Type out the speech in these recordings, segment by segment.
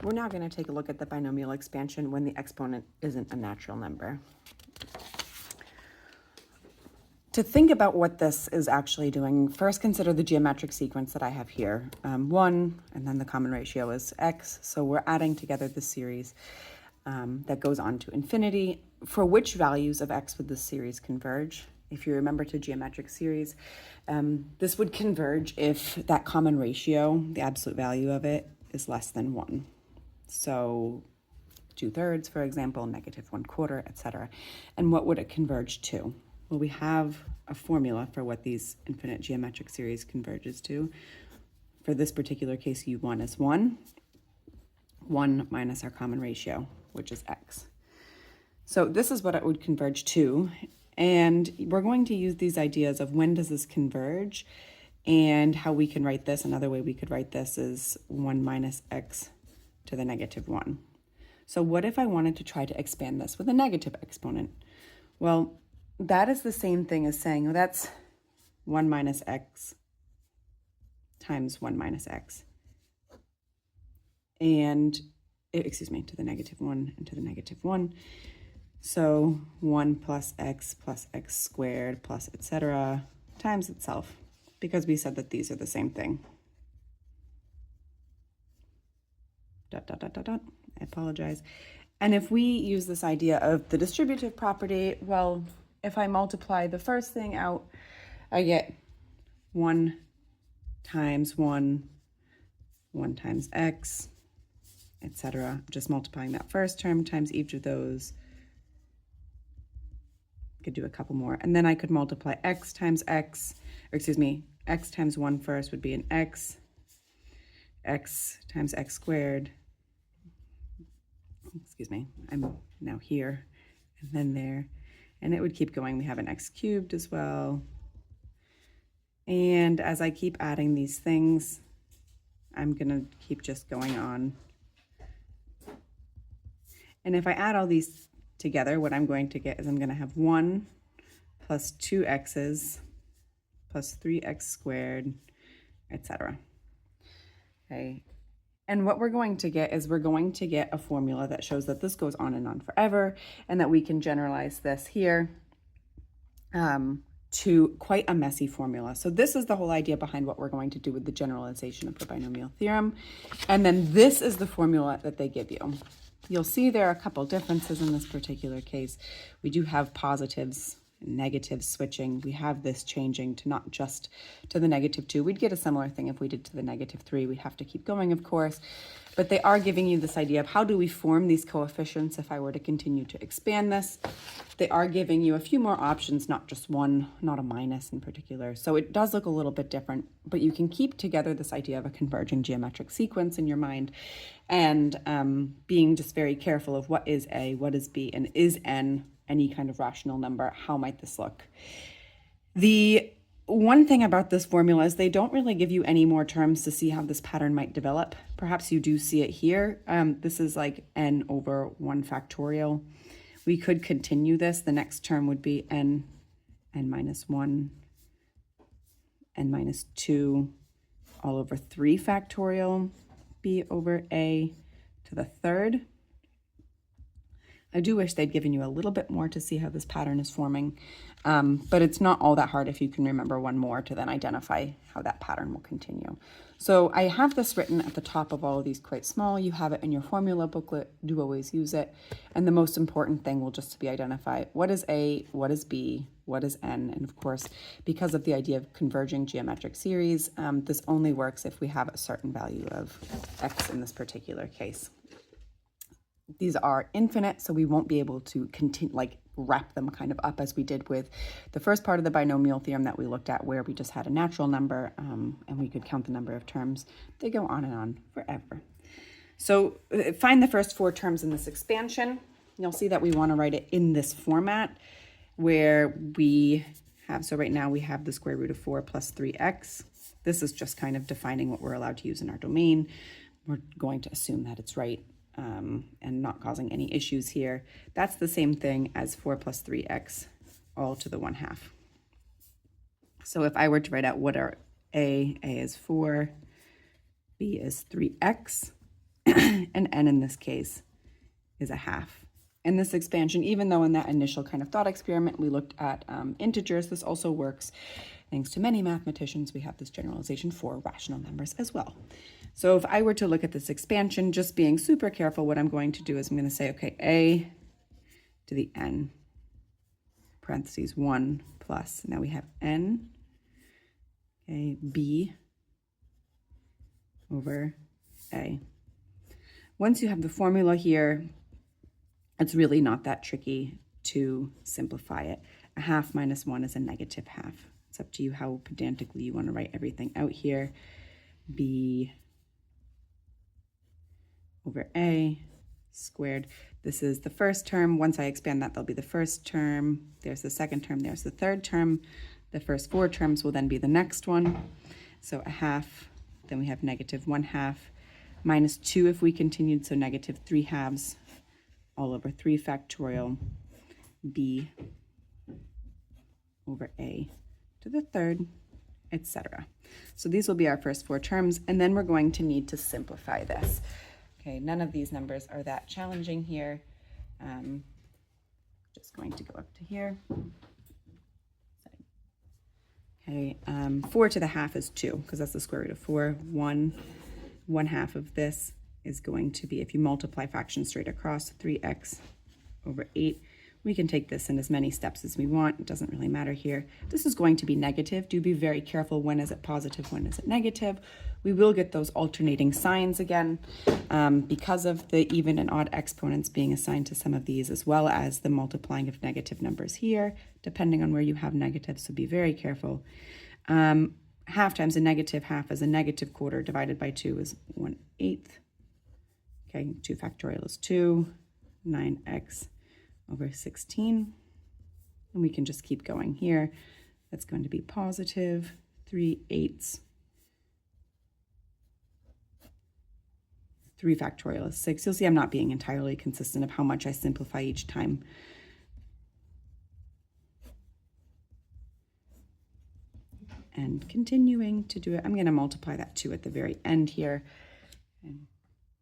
We're now going to take a look at the binomial expansion when the exponent isn't a natural number. To think about what this is actually doing, first consider the geometric sequence that I have here. 1, and then the common ratio is x, so we're adding together the series that goes on to infinity. For which values of x would this series converge? If you remember to geometric series, this would converge if that common ratio, the absolute value of it, is less than 1. So 2/3, for example, -1/4, etc. And what would it converge to? Well, we have a formula for what these infinite geometric series converges to. For this particular case, u1 is 1 minus our common ratio, which is x. So this is what it would converge to. And we're going to use these ideas of when does this converge and how we can write this. Another way we could write this is 1 minus x to the -1. So what if I wanted to try to expand this with a negative exponent? Well, that is the same thing as saying, well, that's 1 minus x times 1 minus x. And, excuse me, to the -1 and to the -1. So 1 plus x squared plus etc. times itself, because we said that these are the same thing. Dot, dot, dot, dot, dot. I apologize. And if we use this idea of the distributive property, well, if I multiply the first thing out, I get 1 times 1, 1 times x, etc. Just multiplying that first term times each of those. Could do a couple more. And then I could multiply x times x, or excuse me, x times 1 first would be an x times x squared. Excuse me, I'm now here and then there. And it would keep going. We have an x cubed as well. And as I keep adding these things, I'm going to keep just going on. And if I add all these together, what I'm going to get is I'm going to have 1 plus 2 x's plus 3x squared, etc. Okay. And what we're going to get is we're going to get a formula that shows that this goes on and on forever, and that we can generalize this here to quite a messy formula. So this is the whole idea behind what we're going to do with the generalization of the binomial theorem. And then this is the formula that they give you. You'll see there are a couple differences in this particular case. We do have positives and negatives switching. We have this changing to not just to the -2. We'd get a similar thing if we did to the -3. We'd have to keep going, of course. But they are giving you this idea of how do we form these coefficients if I were to continue to expand this. They are giving you a few more options, not just one, not a minus in particular. So it does look a little bit different, but you can keep together this idea of a converging geometric sequence in your mind, and being just very careful of what is A, what is B, and is N any kind of rational number? How might this look? The one thing about this formula is they don't really give you any more terms to see how this pattern might develop. Perhaps you do see it here. This is like n over 1 factorial. We could continue this. The next term would be n minus 1, n minus 2, all over 3 factorial, b over a to the 3rd. I do wish they'd given you a little bit more to see how this pattern is forming, but it's not all that hard if you can remember one more to then identify how that pattern will continue. So I have this written at the top of all of these quite small. You have it in your formula booklet. Do always use it. And the most important thing will just be identify what is A, what is B, what is N. And of course, because of the idea of converging geometric series, this only works if we have a certain value of X in this particular case. These are infinite, so we won't be able to continue, like wrap them kind of up as we did with the first part of the binomial theorem that we looked at, where we just had a natural number and we could count the number of terms. They go on and on forever. So find the first 4 terms in this expansion. You'll see that we want to write it in this format where we have, so right now we have the square root of 4 plus 3x. This is just kind of defining what we're allowed to use in our domain. We're going to assume that it's right. And not causing any issues here. That's the same thing as 4 plus 3x all to the 1/2. So if I were to write out what are A is 4, B is 3x, and n in this case is a half. In this expansion, even though in that initial kind of thought experiment we looked at integers, this also works. Thanks to many mathematicians, we have this generalization for rational numbers as well. So if I were to look at this expansion, just being super careful, what I'm going to do is I'm going to say, okay, a to the n, parentheses 1 plus, now we have n, okay, b over a. Once you have the formula here, it's really not that tricky to simplify it. A half minus 1 is a negative half. It's up to you how pedantically you want to write everything out here. B over a squared. This is the first term. Once I expand that, there'll be the first term. There's the second term. There's the third term. The first 4 terms will then be the next one. So a half. Then we have negative 1/2 minus 2 if we continued. So negative 3/2 all over 3 factorial b over a to the third, etc. So these will be our first 4 terms, and then we're going to need to simplify this. Okay, none of these numbers are that challenging here. Just going to go up to here. Okay, 4 to the half is 2, because that's the square root of 4. 1/2 of this is going to be, if you multiply fractions straight across, 3x over 8. We can take this in as many steps as we want. It doesn't really matter here. This is going to be negative. Do be very careful. When is it positive? When is it negative? We will get those alternating signs again because of the even and odd exponents being assigned to some of these, as well as the multiplying of negative numbers here, depending on where you have negatives. So be very careful. Half times a negative half is a negative quarter, divided by 2 is 1/8. Okay, 2 factorial is 2, 9x over 16, and we can just keep going here. That's going to be positive 3/8. 3 factorial is 6. You'll see I'm not being entirely consistent of how much I simplify each time. And continuing to do it, I'm going to multiply that 2 at the very end here, and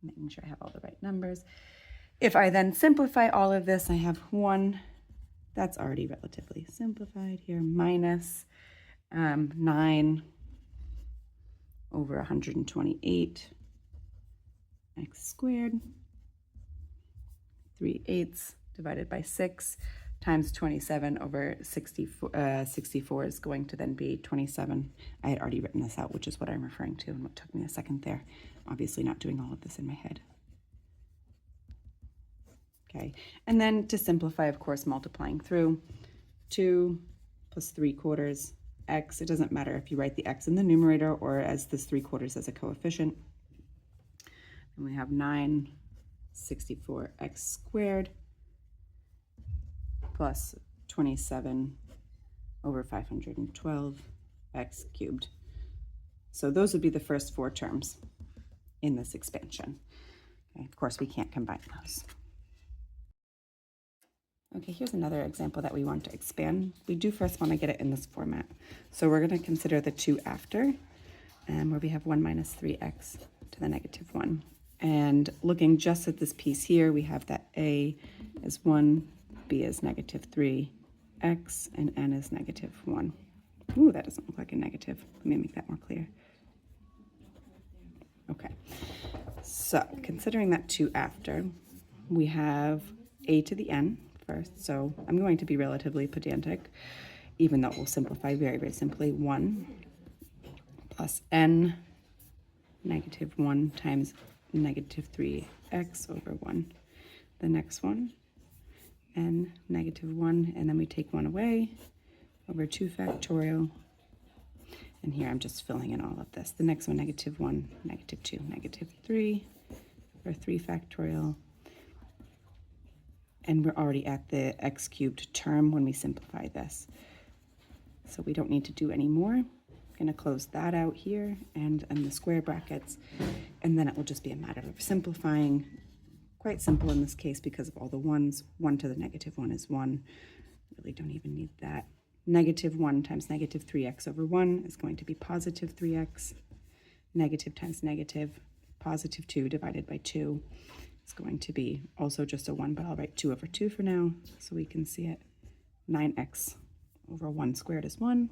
making sure I have all the right numbers. If I then simplify all of this, I have 1, that's already relatively simplified here, minus 9 over 128 x squared, 3/8 divided by 6 times 27 over 64. 64 is going to then be 27. I had already written this out, which is what I'm referring to, and what took me a second there. Obviously not doing all of this in my head. Okay, and then to simplify, of course, multiplying through 2 plus 3/4 x. It doesn't matter if you write the x in the numerator or as this 3/4 as a coefficient. And we have 964x squared plus 27 over 512x cubed. So those would be the first 4 terms in this expansion. Okay, of course, we can't combine those. Okay, here's another example that we want to expand. We do first want to get it in this format. So we're going to consider the 2 after, where we have 1 minus 3x to the negative 1. And looking just at this piece here, we have that a is 1, b is negative 3x, and n is negative 1. Ooh, that doesn't look like a negative. Let me make that more clear. Okay, so considering that 2 after, we have a to the n first. So I'm going to be relatively pedantic, even though it will simplify very, very simply. 1 plus n negative 1 times negative 3x over 1. The next one, n negative 1, and then we take 1 away over 2 factorial. And here I'm just filling in all of this. The next one, negative 1, negative 2, negative 3, or 3 factorial. And we're already at the x cubed term when we simplify this. So we don't need to do any more. I'm going to close that out here and the square brackets. And then it will just be a matter of simplifying. Quite simple in this case because of all the 1s. 1 to the negative 1 is 1. Really don't even need that. Negative 1 times negative 3x over 1 is going to be positive 3x. Negative times negative positive 2 divided by 2 is going to be also just a 1, but I'll write 2 over 2 for now so we can see it. 9x over 1 squared is 1.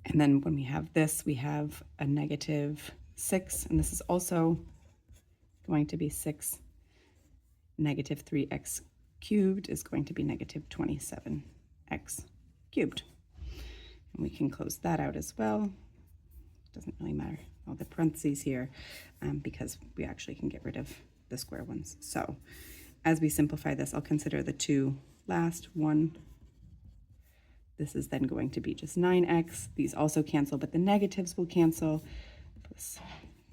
And then when we have this, we have a negative 6, and this is also going to be 6. Negative 3x cubed is going to be negative 27x cubed. And we can close that out as well. Doesn't really matter, all the parentheses here, because we actually can get rid of the square ones. So as we simplify this, I'll consider the 2 last. 1. This is then going to be just 9x. These also cancel, but the negatives will cancel. Plus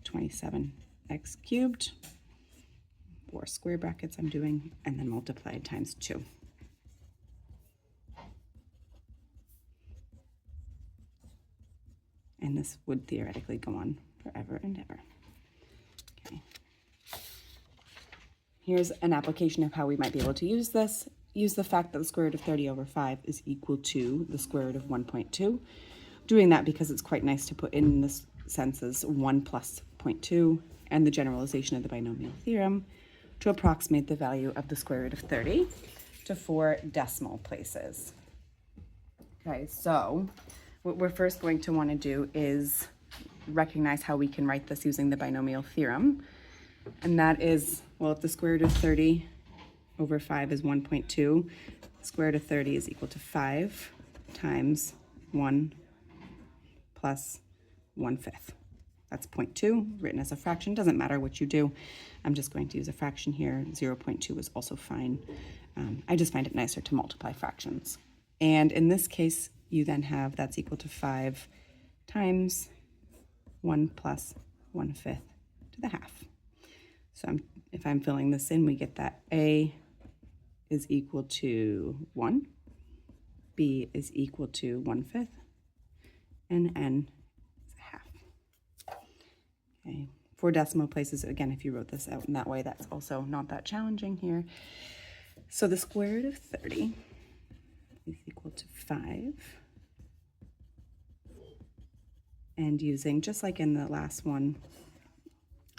27x cubed, or square brackets I'm doing, and then multiplied times 2. And this would theoretically go on forever and ever. Okay. Here's an application of how we might be able to use this. Use the fact that the square root of 30 over 5 is equal to the square root of 1.2. Doing that because it's quite nice to put in this sense as 1 plus 0.2 and the generalization of the binomial theorem to approximate the value of the square root of 30 to 4 decimal places. Okay, so what we're first going to want to do is recognize how we can write this using the binomial theorem. And that is, well, if the square root of 30 over 5 is 1.2, the square root of 30 is equal to 5 times 1 plus 1/5. That's 0.2, written as a fraction. Doesn't matter what you do. I'm just going to use a fraction here. 0.2 is also fine. I just find it nicer to multiply fractions. And in this case, you then have that's equal to 5 times 1 plus 1/5 to the half. So if I'm filling this in, we get that A is equal to 1, B is equal to 1/5, and N is a half. Okay, 4 decimal places. Again, if you wrote this out in that way, that's also not that challenging here. So the square root of 30 is equal to 5. And using, just like in the last one,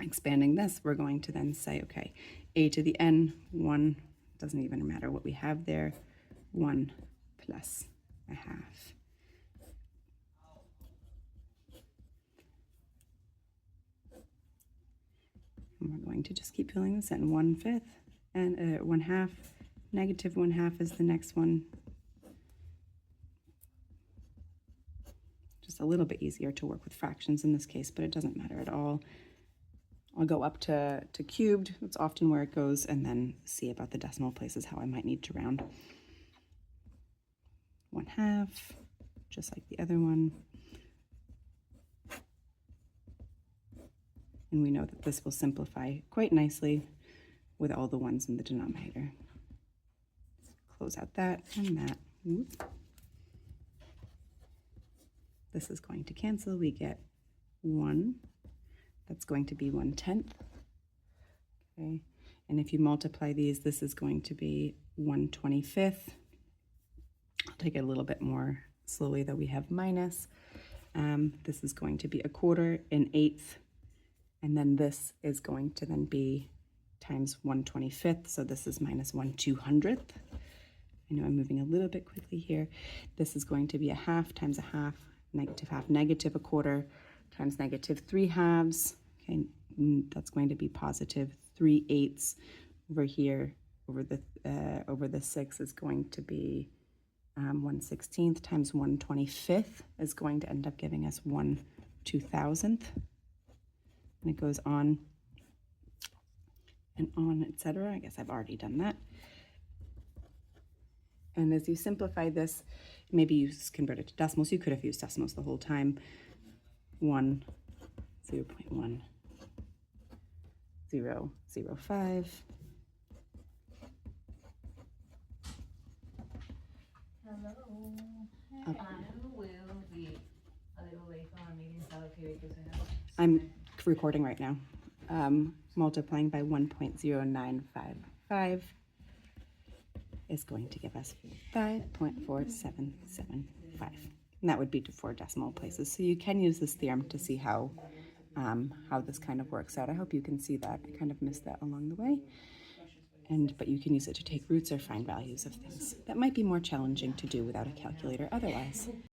expanding this, we're going to then say, okay, a to the n, 1, doesn't even matter what we have there, 1 plus a half. And we're going to just keep filling this in. 1/5 and 1/2. Negative 1/2 is the next one. Just a little bit easier to work with fractions in this case, but it doesn't matter at all. I'll go up to cubed, that's often where it goes, and then see about the decimal places, how I might need to round. 1/2, just like the other one. And we know that this will simplify quite nicely with all the ones in the denominator. Close out that and that. Whoop. This is going to cancel. We get 1. That's going to be 1/10. Okay, and if you multiply these, this is going to be 1/25. I'll take it a little bit more slowly, though we have minus. This is going to be 1/4, 1/8, and then this is going to then be times 1/25. So this is minus 1/200. I know I'm moving a little bit quickly here. This is going to be 1/2 times 1/2, negative 1/2, negative 1/4 times negative 3/2. Okay, that's going to be positive 3/8 over here. Over the 6 is going to be 1/16 times 1/25 is going to end up giving us 1/2000. And it goes on and on, etc. I guess I've already done that. And as you simplify this, maybe you convert it to decimals. You could have used decimals the whole time. 1, 0.1005. Hello. I will be a little late for our meeting, so okay because I have. I'm recording right now. Multiplying by 1.0955 is going to give us 5.4775. And that would be to 4 decimal places. So you can use this theorem to see how how this kind of works out. I hope you can see that. I kind of missed that along the way. But you can use it to take roots or find values of things that might be more challenging to do without a calculator otherwise.